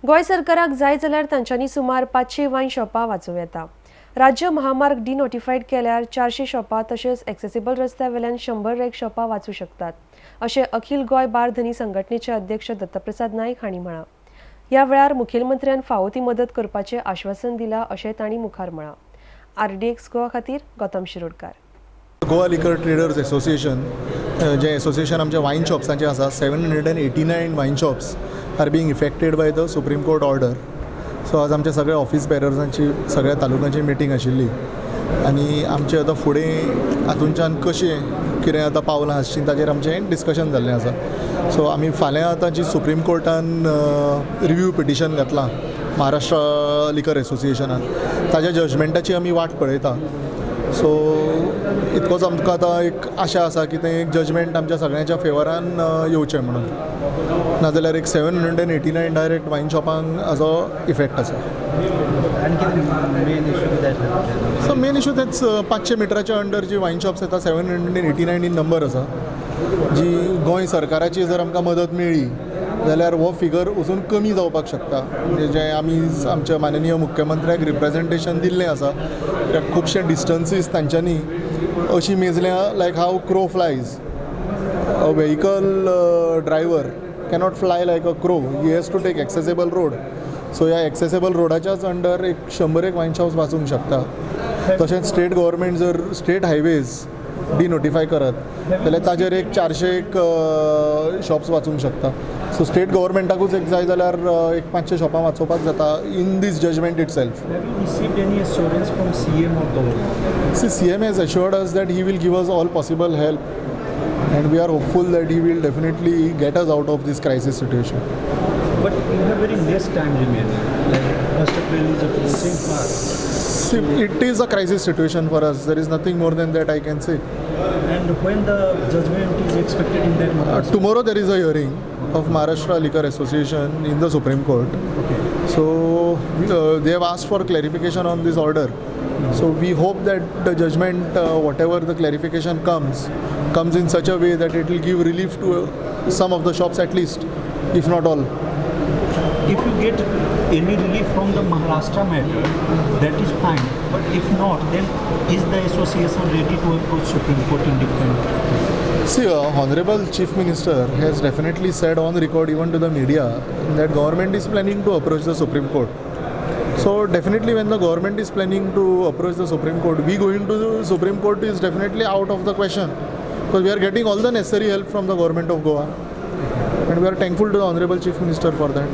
गोय सरकाराक जाय जाल्यार तांच्यांनी सुमार 500 वायन शॉपां वाचूं येता। राज्य महामार्ग डिनोटिफायड केल्यार 400 शॉपां तशेंच एक्सेसिबल रस्त्यावेल्यान 100 रेक शॉपां वाचूं शकतात, अशें अखिल गोय बार धनी संघटनेचे अध्यक्ष दत्तप्रसाद नाईक हांणी म्हळां। ह्या वेळार मुखेलमंत्र्यान फावो ती मदत करपाचें आश्वासन दिलां अशें तांणी मुखार म्हळां। RDX गोवा खातीर Gautam Shirodkar. Goa liquor traders association जे एसोसिएशन आमच्या वायन शॉप्सांचे आसा 789 wine shops are being affected by the supreme court order. So आज आमच्या सगळ्या ऑफिस बेरर्सांची सगळ्या तालुक्यांची मिटींग आशिल्ली आनी आमचे आतां फुडें हातूंच्यान कशें कितें आतां पावलां आसचीं ताचेर आमचें डिस्कशन जाल्लें आसा। सो आमी फाल्यां आतां जी सुप्रीम कोर्टान रिव्यू पिटिशन घातलां महाराष्ट्र लिकर एसोसिएशनान, ताज्या जजमेंटाची आमी वाट पळयता। सो इतकोच आमकां आतां एक आशा आसा की तें एक जजमेंट आमच्या सगळ्यांच्या फेवरान येवचें म्हणून, नाजाल्यार एक 789 डायरेक्ट वायन शॉपांक हाजो इफेक्ट आसा। सो मेन इशू तेच 500 मिटराच्या अंडर जी वायन शॉप्स येता 789 इन नंबर आसा, जी गोंय सरकाराची जर आमकां मदत मेळ्ळी जाल्यार हो फिगर वचून कमी जावपाक शकता। म्हणजे जें आमी आमच्या माननीय मुख्यमंत्र्याक रिप्रेझेंटेशन दिल्लें आसा, कित्याक खुबशे डिस्टन्सीस तांच्यांनी अशी मेजल्या like how crow flies, a vehicle driver cannot fly like a crow, he has to take accessible road. So ह्या एक्सेसिबल रोडाच्याच अंडर एक 100 वायन शॉप्स वाचूंक शकता। तशेंच स्टेट गव्हर्मेंट जर स्टेट हायवेज डिनोटिफाय करत जाल्यार ताजेर एक 400 शॉप्स वाचूंक शकता। सो स्टेट गव्हर्मेंटाकूच एक जाय जाल्यार एक 500 शॉपां वाचोवपाक जाता in this judgement itself. CM has assured us that he will give us all possible help and we are hopeful that he will definitely get us out of this crisis situation. But you have very less time remaining, like 1st April is approaching fast. See, it is a crisis situation for us. There is nothing more than that I can say. And when the judgment is expected in that month? Tomorrow there is a hearing of Maharashtra Liquor Association in the Supreme Court. Okay. So they have asked for clarification on this order. So we hope that the judgment, whatever the clarification comes in such a way that it will give relief to some of the shops at least, if not all. If you get any relief from the Maharashtra matter, that is fine. But if not, then is the association ready to approach Supreme Court in different? See, Honorable Chief Minister has definitely said on record, even to the media, that government is planning to approach the Supreme Court. So definitely when the government is planning to approach the Supreme Court, we going to the Supreme Court is definitely out of the question, because we are getting all the necessary help from the government of Goa and we are thankful to the Honorable Chief Minister for that.